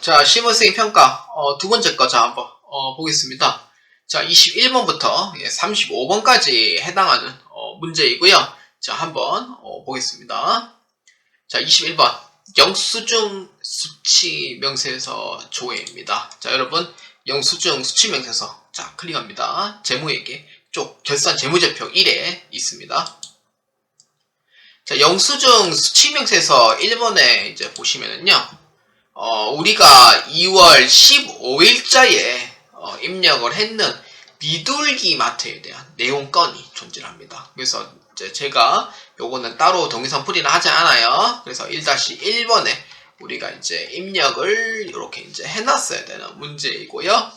자, 시무스의 평가, 두 번째 거, 자, 한번, 보겠습니다. 자, 21번부터 35번까지 해당하는, 문제이고요. 자, 한번, 보겠습니다. 자, 21번. 영수증 수치 명세서 조회입니다. 자, 여러분, 영수증 수치 명세서. 자, 클릭합니다. 재무회계 쪽, 결산 재무제표 1에 있습니다. 자, 영수증 수치 명세서 1번에 이제 보시면은요, 우리가 2월 15일자에 입력을 했는 비둘기 마트에 대한 내용건이 존재합니다. 그래서 이제 제가 요거는 따로 동영상 풀이는 하지 않아요. 그래서 1-1번에 우리가 이제 입력을 이렇게 이제 해놨어야 되는 문제이고요.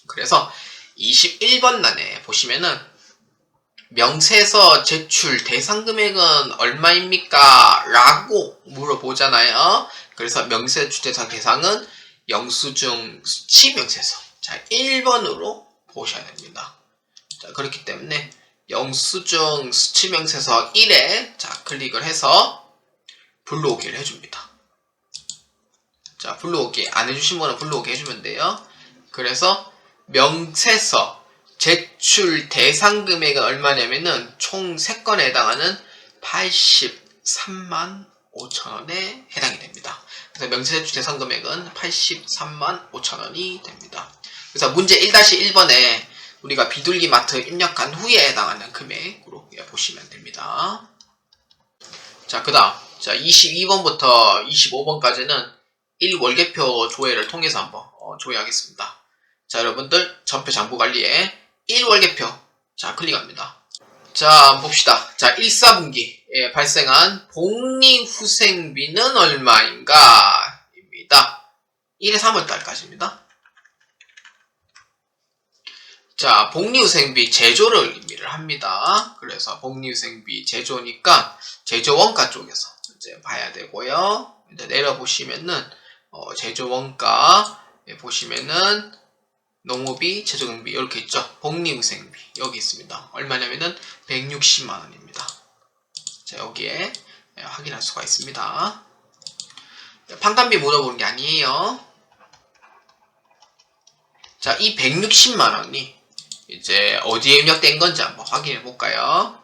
그래서 21번란에 보시면은 명세서 제출 대상 금액은 얼마입니까? 라고 물어보잖아요. 그래서 명세서 대상 대상은 영수증 수치 명세서. 자, 1번으로 보셔야 됩니다. 자, 그렇기 때문에 영수증 수치 명세서 1에 자, 클릭을 해서 불러오기를 해줍니다. 자, 불러오기 안 해주신 분은 불러오기 해주면 돼요. 그래서 명세서 제출 대상 금액은 얼마냐면은 총 3건에 해당하는 83만 5천원에 해당이 됩니다. 그래서 명세서 제출 대상 금액은 83만 5천원이 됩니다. 그래서 문제 1-1번에 우리가 비둘기 마트 입력한 후에 해당하는 금액으로 보시면 됩니다. 자, 그 다음, 자, 22번부터 25번까지는 1월계표 조회를 통해서 한번 조회하겠습니다. 자, 여러분들 전표 잔고 관리에 1월계표 자, 클릭합니다. 자, 봅시다. 자, 1-4분기에 발생한 복리후생비는 얼마인가? 입니다. 1회 3월달까지입니다. 자, 복리후생비 제조를 의미를 합니다. 그래서 복리후생비 제조니까 제조원가 쪽에서 이제 봐야 되고요. 이제 내려보시면은 제조원가 보시면은 농업비, 제조경비 이렇게 있죠. 복리후생비 여기 있습니다. 얼마냐면은 160만원입니다. 자, 여기에 확인할 수가 있습니다. 판관비 물어보는 게 아니에요. 자, 이 160만원이 이제 어디에 입력된 건지 한번 확인해 볼까요?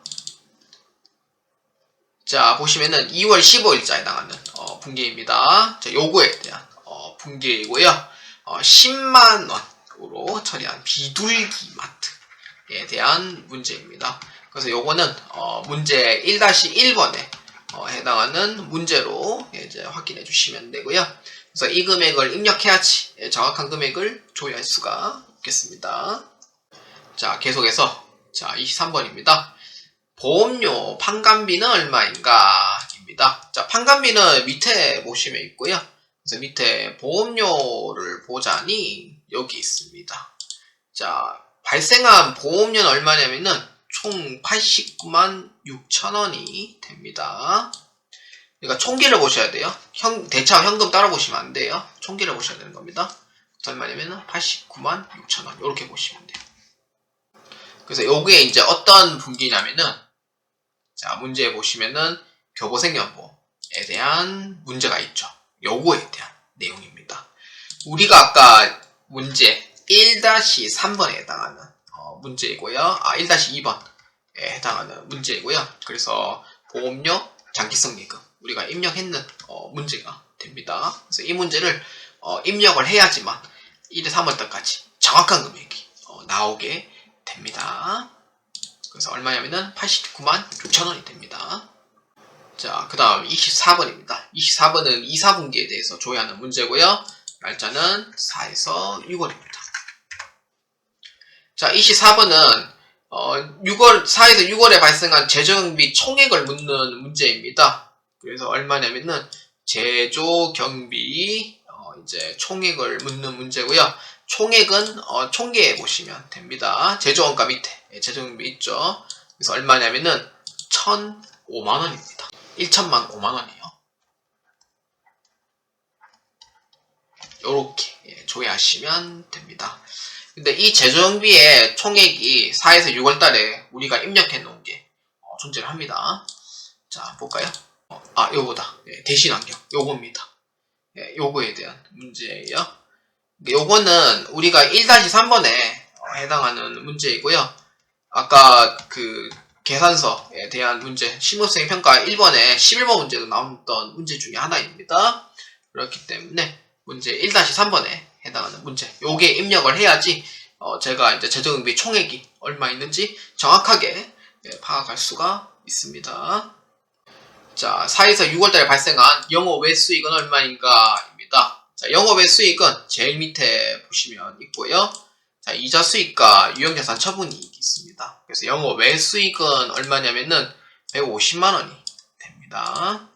자, 보시면은 2월 15일자에 해당하는 분기입니다. 자, 요거에 대한 분기이고요. 10만원으로 처리한 비둘기 마트에 대한 문제입니다. 그래서 요거는 문제 1-1번에 해당하는 문제로 이제 확인해 주시면 되고요. 그래서 이 금액을 입력해야지 정확한 금액을 조회할 수가 있겠습니다. 자, 계속해서 자, 23번입니다. 보험료 판관비는 얼마인가? 입니다. 자, 판관비는 밑에 보시면 있고요. 그래서 밑에 보험료를 보자니 여기 있습니다. 자, 발생한 보험료는 얼마냐면은 총 89만 6천원이 됩니다. 그러니까 총기를 보셔야 돼요. 대차 현금 따라 보시면 안 돼요. 총기를 보셔야 되는 겁니다. 얼마냐면은 89만 6천원 이렇게 보시면 돼요. 그래서 여기에 이제 어떤 분기냐면은 자, 문제에 보시면은 교보생연보에 대한 문제가 있죠. 요거에 대한 내용입니다. 우리가 아까 문제 1-3번에 해당하는 문제이고요. 1-2번에 해당하는 문제이고요. 그래서 보험료 장기성 예금 우리가 입력했는 문제가 됩니다. 그래서 이 문제를 입력을 해야지만 1회 3월달까지 정확한 금액이 나오게 됩니다. 그래서 얼마냐면은 89만 6천원이 됩니다. 자, 그 다음 24번입니다. 24번은 2-4분기에 대해서 조회하는 문제고요. 날짜는 4에서 6월입니다. 자, 24번은 4에서 6월에 발생한 제조경비 총액을 묻는 문제입니다. 그래서 얼마냐면은 제조경비 이제 총액을 묻는 문제고요. 총액은 총계에 보시면 됩니다. 제조원가 밑에 제조경비 있죠. 그래서 얼마냐면은 1,005만원입니다. 1천만 5만원이에요. 요렇게 조회하시면 됩니다. 근데 이 제조경비의 총액이 4에서 6월달에 우리가 입력해 놓은 게 존재를 합니다. 자, 볼까요? 요거다. 대신환경 요겁니다. 예, 요거에 대한 문제예요. 요거는 우리가 1-3번에 해당하는 문제이고요. 아까 그 계산서에 대한 문제, 실무수행 평가 1번에 11번 문제도 나왔던 문제 중에 하나입니다. 그렇기 때문에 문제 1-3번에 해당하는 문제, 요게 입력을 해야지 제가 이제 재정응비 총액이 얼마 있는지 정확하게 파악할 수가 있습니다. 자, 4에서 6월달에 발생한 영업외 수익은 얼마인가 입니다. 자, 영업외 수익은 제일 밑에 보시면 있고요. 자, 이자 수익과 유형자산 처분이익이 있습니다. 그래서 영업외 수익은 얼마냐면은 150만원이 됩니다.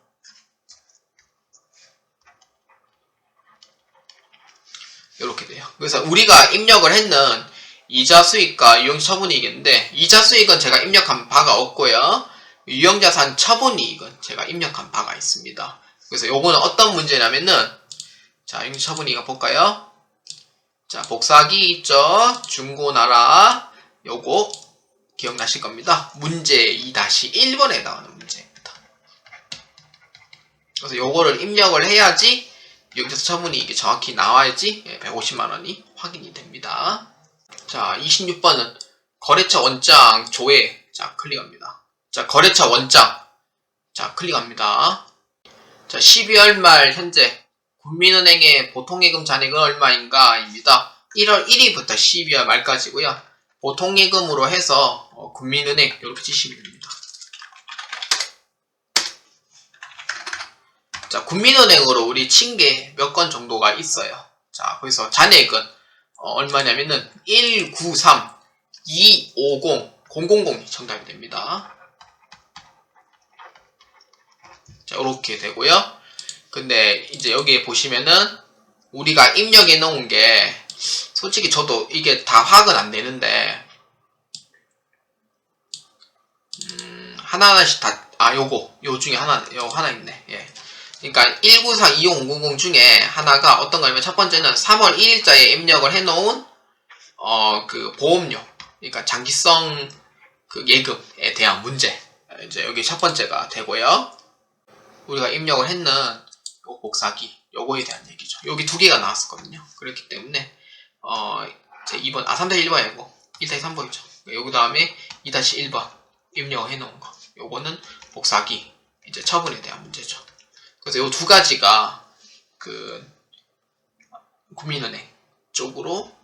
이렇게 돼요. 그래서 우리가 입력을 했는 이자 수익과 유형자산 처분이익인데, 이자 수익은 제가 입력한 바가 없고요. 유형자산 처분이익은 제가 입력한 바가 있습니다. 그래서 요거는 어떤 문제냐면은, 자, 유형자산 처분이익 볼까요? 자, 복사기 있죠? 중고나라, 요거 기억나실 겁니다. 문제 2-1번에 해당하는 문제입니다. 그래서 요거를 입력을 해야지 유형자산 처분이익이 정확히 나와야지 150만원이 확인이 됩니다. 자, 26번은 거래처 원장 조회. 자, 클릭합니다. 자, 거래처 원장. 자, 클릭합니다. 자, 12월 말 현재 국민은행의 보통예금 잔액은 얼마인가 입니다. 1월 1일부터 12월 말까지고요. 보통예금으로 해서 국민은행 이렇게 치시면 됩니다. 자, 국민은행으로 우리 친 게 몇 건 정도가 있어요. 자, 그래서 잔액은 얼마냐면은 193-250-000이 정답이 됩니다. 자, 이렇게 되고요. 근데 이제 여기에 보시면은 우리가 입력해 놓은 게 솔직히 저도 이게 다 파악은 안 되는데 하나하나씩 다 요 중에 하나 있네. 예. 그러니까 194-25000 중에 하나가 어떤 거냐면 첫 번째는 3월 1일자에 입력을 해 놓은 그 보험료, 그러니까 장기성 그 예금에 대한 문제. 이제 여기 첫 번째가 되고요. 우리가 입력을 했는 요 복사기, 요거에 대한 얘기죠. 여기 두 개가 나왔었거든요. 그렇기 때문에 제 2번, 3-1번 아니고 1-3번이죠. 여기 다음에 2-1번 입력을 해놓은 거. 요거는 복사기, 이제 처분에 대한 문제죠. 그래서 요 두 가지가 그 국민은행 쪽으로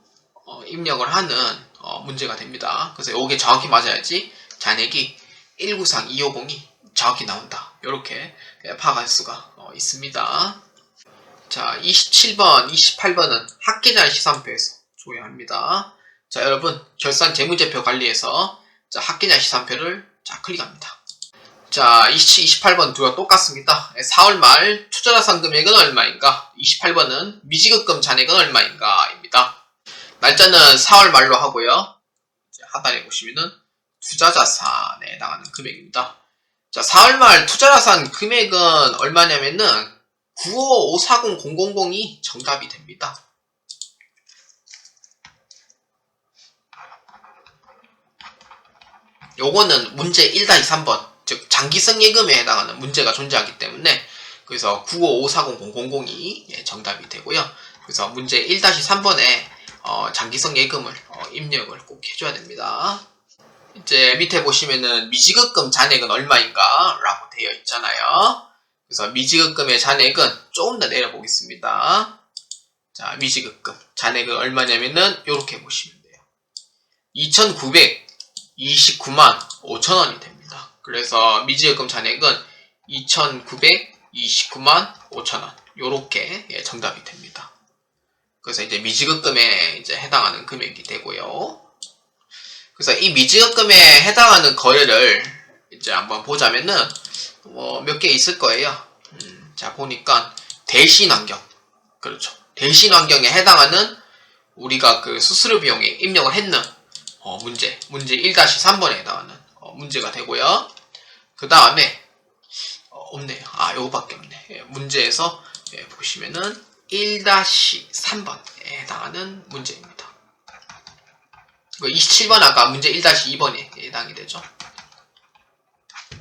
입력을 하는 문제가 됩니다. 그래서 요게 정확히 맞아야지 잔액이 193-250이 정확히 나온다. 이렇게 파악할 수가 있습니다. 자, 27번, 28번은 학계자료 시산표에서 조회합니다. 자, 여러분 결산 재무제표 관리에서 자, 학계자료 시산표를 자, 클릭합니다. 자, 28번 두가 똑같습니다. 4월 말 투자자산 금액은 얼마인가? 28번은 미지급금 잔액은 얼마인가? 입니다. 날짜는 4월 말로 하고요. 이제 하단에 보시면은 투자자산에 해당하는 금액입니다. 자, 4월 말 투자자산 금액은 얼마냐면은 95540-000이 정답이 됩니다. 요거는 문제 1-3번, 즉 장기성 예금에 해당하는 문제가 존재하기 때문에 그래서 95540-000이 정답이 되고요. 그래서 문제 1-3번에 장기성 예금을 입력을 꼭 해줘야 됩니다. 이제 밑에 보시면은 미지급금 잔액은 얼마인가 라고 되어 있잖아요. 그래서 미지급금의 잔액은 조금 더 내려보겠습니다. 자, 미지급금 잔액은 얼마냐면은 요렇게 보시면 돼요. 2,929만 5천원이 됩니다. 그래서 미지급금 잔액은 2,929만 5천원 요렇게 정답이 됩니다. 그래서 이제 미지급금에 이제 해당하는 금액이 되고요. 그래서 이 미지급금에 해당하는 거래를 이제 한번 보자면은 몇 개 있을 거예요. 자, 보니까 대신환경, 그렇죠. 대신환경에 해당하는 우리가 그 수수료 비용에 입력을 했는 문제 1-3번에 해당하는 문제가 되고요. 그 다음에 없네요. 요거밖에 없네. 예, 문제에서 보시면은 1-3번에 해당하는 문제입니다. 27번 아까 문제 1-2번에 해당이 되죠.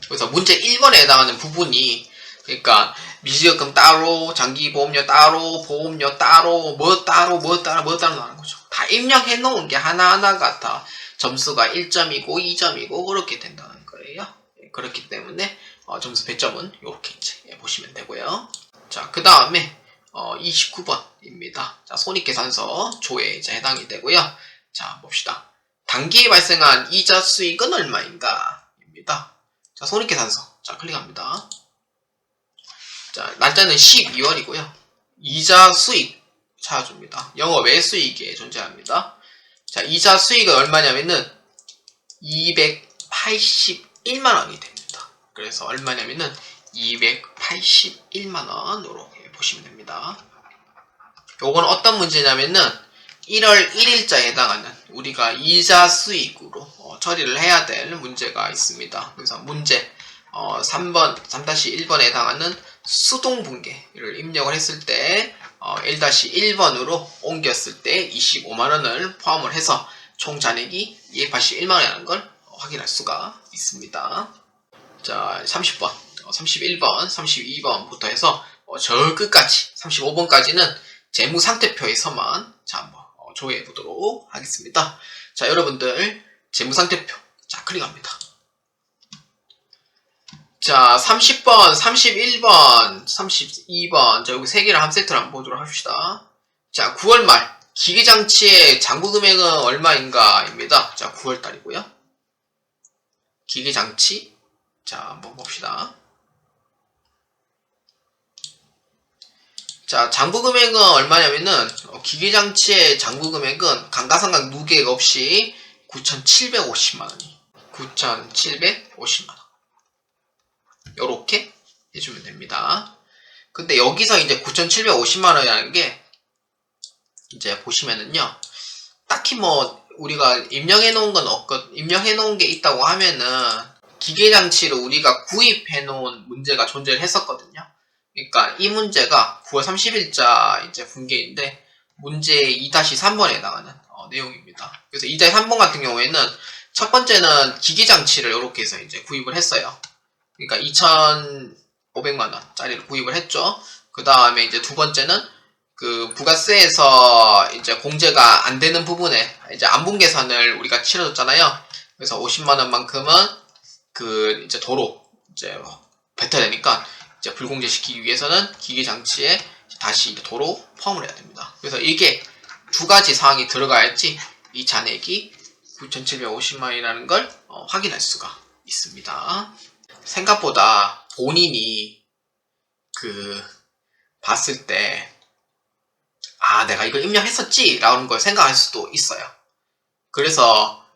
그래서 문제 1번에 해당하는 부분이 그러니까 미지급금 따로, 장기보험료 따로, 보험료 따로, 뭐 따로 나오는 거죠. 다 입력해 놓은 게 하나하나가 다 점수가 1점이고 2점이고 그렇게 된다는 거예요. 그렇기 때문에 점수 배점은 이렇게 이제 보시면 되고요. 자, 그 다음에 29번입니다. 자, 손익계산서 조에 이제 해당이 되고요. 자, 봅시다. 단기에 발생한 이자 수익은 얼마인가? 입니다. 자, 손익계산서. 자, 클릭합니다. 자, 날짜는 12월이고요. 이자 수익 찾아줍니다. 영업 외수익에 존재합니다. 자, 이자 수익은 얼마냐면은 281만원이 됩니다. 그래서 얼마냐면은 281만원으로 보시면 됩니다. 요건 어떤 문제냐면은 1월 1일자에 해당하는 우리가 이자 수익으로 처리를 해야 될 문제가 있습니다. 그래서 문제 3-1번에 해당하는 수동분계를 입력을 했을 때 1-1번으로 옮겼을 때 25만원을 포함을 해서 총 잔액이 281만원이라는 걸 확인할 수가 있습니다. 자, 30번, 31번, 32번부터 해서 저 끝까지 35번까지는 재무상태표에서만 자, 한번 조회해 보도록 하겠습니다. 자, 여러분들 재무상태표 자, 클릭합니다. 자, 30번, 31번, 32번 자, 여기 3개를 한 세트로 한번 보도록 합시다. 자, 9월 말 기계장치의 장부금액은 얼마인가 입니다. 자, 9월달이고요. 기계장치 자, 한번 봅시다. 자, 장부금액은 얼마냐면은 기계장치의 장부금액은 감가상각 누계액 없이 9,750만원이 9,750만원 요렇게 해주면 됩니다. 근데 여기서 이제 9,750만원이라는 게 이제 보시면은요, 딱히 뭐 우리가 입력해 놓은 건 없거든. 입력해 놓은 게 있다고 하면은 기계장치를 우리가 구입해 놓은 문제가 존재를 했었거든요. 그러니까 이 문제가 9월 30일자 이제 분계인데 문제 2-3번에 해당하는 내용입니다. 그래서 2-3번 같은 경우에는 첫 번째는 기계장치를 이렇게 해서 이제 구입을 했어요. 그러니까 2,500만원 짜리를 구입을 했죠. 그 다음에 이제 두 번째는 그 부가세에서 이제 공제가 안 되는 부분에 이제 안분계산을 우리가 치러줬잖아요. 그래서 50만원만큼은 그 이제 도로 이제 뱉어야 되니까 이제 불공제시키기 위해서는 기계장치에 다시 이제 도로 포함을 해야 됩니다. 그래서 이게 두 가지 사항이 들어가야지 이 잔액이 9,750만원이라는 걸 확인할 수가 있습니다. 생각보다 본인이 그 봤을 때 내가 이걸 입력했었지 라는 걸 생각할 수도 있어요. 그래서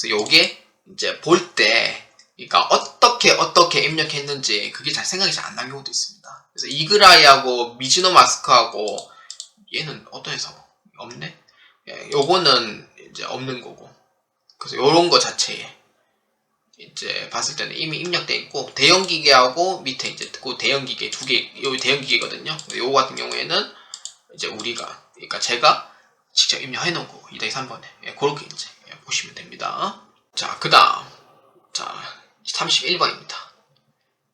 요게 이제 볼 때 그러니까 어떻게 입력했는지 그게 잘 생각이 잘 안 나는 경우도 있습니다. 그래서 이그라이하고 미즈노 마스크하고 얘는 어떤 회사 없네? 요거는 이제 없는 거고. 그래서 요런 거 자체에 이제 봤을 때는 이미 입력돼 있고 대형 기계하고 밑에 이제 그 대형 기계 두 개, 요 대형 기계거든요. 요거 같은 경우에는 이제 우리가 그러니까 제가 직접 입력해 놓은 거고 2-3번에 그렇게 이제 보시면 됩니다. 자, 그다음 자 31번입니다.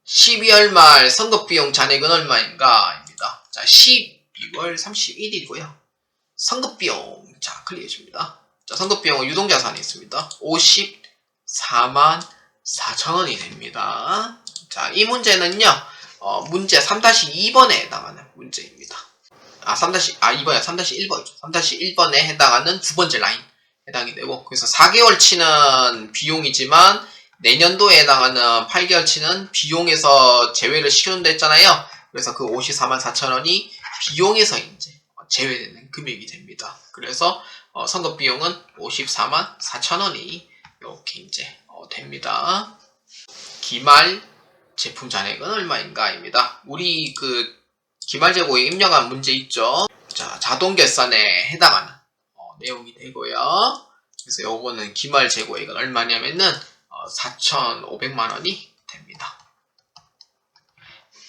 12월 말 선급비용 잔액은 얼마인가? 입니다. 자, 12월 31일이고요. 선급비용, 자, 클릭해줍니다. 자, 선급비용은 유동자산이 있습니다. 54만 4천원이 됩니다. 자, 이 문제는요, 문제 3-2번에 해당하는 문제입니다. 2번이야. 3-1번이죠. 3-1번에 해당하는 두 번째 라인 해당이 되고, 그래서 4개월 치는 비용이지만, 내년도에 해당하는 8개월 치는 비용에서 제외를 시켜준다 했잖아요. 그래서 그 54만 4천원이 비용에서 이제 제외되는 금액이 됩니다. 그래서 선급 비용은 54만 4천원이 이렇게 이제 됩니다. 기말 제품 잔액은 얼마인가입니다. 우리 그 기말 재고에 입력한 문제 있죠. 자, 자동 결산에 해당하는 내용이 되고요. 그래서 요거는 기말 재고액은 얼마냐면은 4,500만원이 됩니다.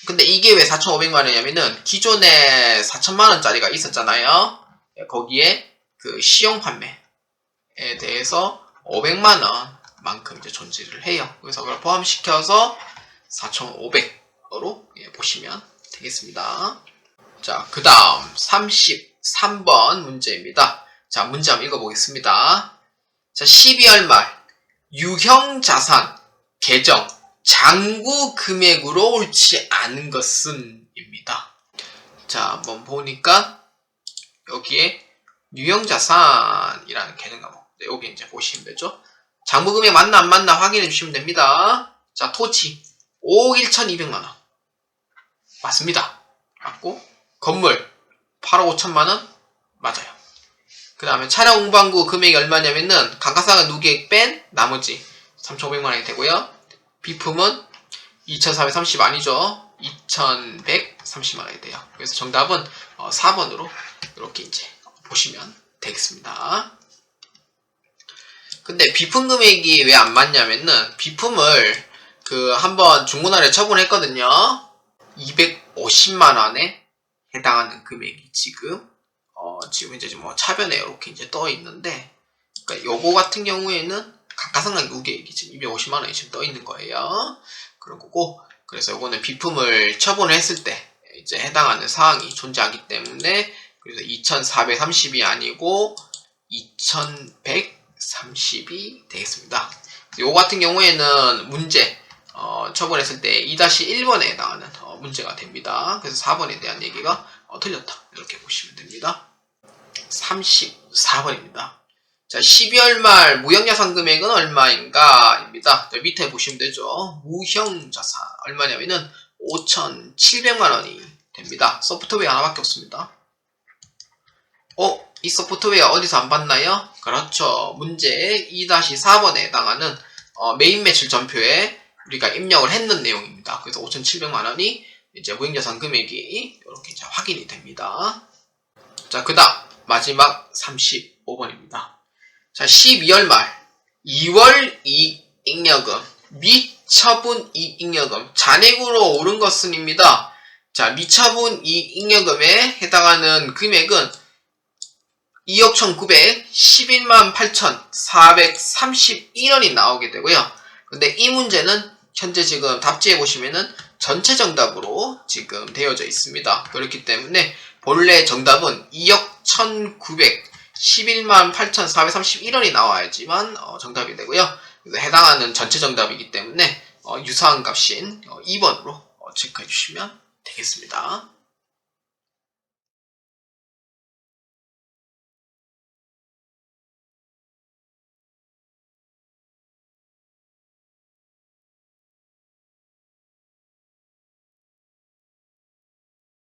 근데 이게 왜 4,500만원이냐면은 기존에 4,000만원짜리가 있었잖아요. 거기에 그 시용 판매에 대해서 500만원만큼 이제 존재를 해요. 그래서 그걸 포함시켜서 4,500으로 보시면 되겠습니다. 자, 그 다음 33번 문제입니다. 자, 문제 한번 읽어보겠습니다. 자, 12월 말 유형자산 계정 잔고 금액으로 옳지 않은 것은 입니다. 자, 한번 보니까 여기에 유형자산이라는 계정 나무. 네, 여기 이제 보시면 되죠. 잔고 금액 맞나 안 맞나 확인해 주시면 됩니다. 자, 토지 5억 1,200만원 맞습니다. 맞고 건물 8억 5천만원 맞아요. 그 다음에 차량 운반구 금액이 얼마냐면은 감가상각 누계액 뺀 나머지 3,500만원이 되고요. 비품은 2,430 아니죠. 2,130만원이 돼요. 그래서 정답은 4번으로 이렇게 이제 보시면 되겠습니다. 근데 비품 금액이 왜 안 맞냐면은 비품을 한번 중고나라에 처분했거든요. 250만원에 해당하는 금액이 지금 이제 뭐 차변에 이렇게 이제 떠 있는데, 그러니까 요거 같은 경우에는 감가상각 누계액이 지금 250만원이 지금 떠 있는 거예요. 그런 거고, 그래서 요거는 비품을 처분을 했을 때 이제 해당하는 사항이 존재하기 때문에, 그래서 2,430이 아니고 2,130이 되겠습니다. 요거 같은 경우에는 문제 처분했을 때 2-1번에 해당하는 문제가 됩니다. 그래서 4번에 대한 얘기가 틀렸다 이렇게 보시면 됩니다. 34번입니다. 자, 12월 말 무형자산 금액은 얼마인가 입니다. 자, 밑에 보시면 되죠. 무형자산 얼마냐면은 5,700만원이 됩니다. 소프트웨어 하나밖에 없습니다. 이 소프트웨어 어디서 안 봤나요? 그렇죠. 문제 2-4번에 해당하는 메인 매출 전표에 우리가 입력을 했는 내용입니다. 그래서 5,700만원이 이제 무형자산 금액이 이렇게 이제 확인이 됩니다. 자, 그 다음 마지막 35번입니다. 자, 12월 말 2월 이익잉여금 미처분 이익잉여금 잔액으로 오른 것은입니다. 자, 미처분 이익잉여금에 해당하는 금액은 2억 1,911만 8,431원이 나오게 되고요. 근데 이 문제는 현재 지금 답지에 보시면은 전체 정답으로 지금 되어져 있습니다. 그렇기 때문에 본래 정답은 2억 1,911만 8,431원이 나와야지만 정답이 되고요. 그래서 해당하는 전체 정답이기 때문에 유사한 값인 2번으로 체크해 주시면 되겠습니다.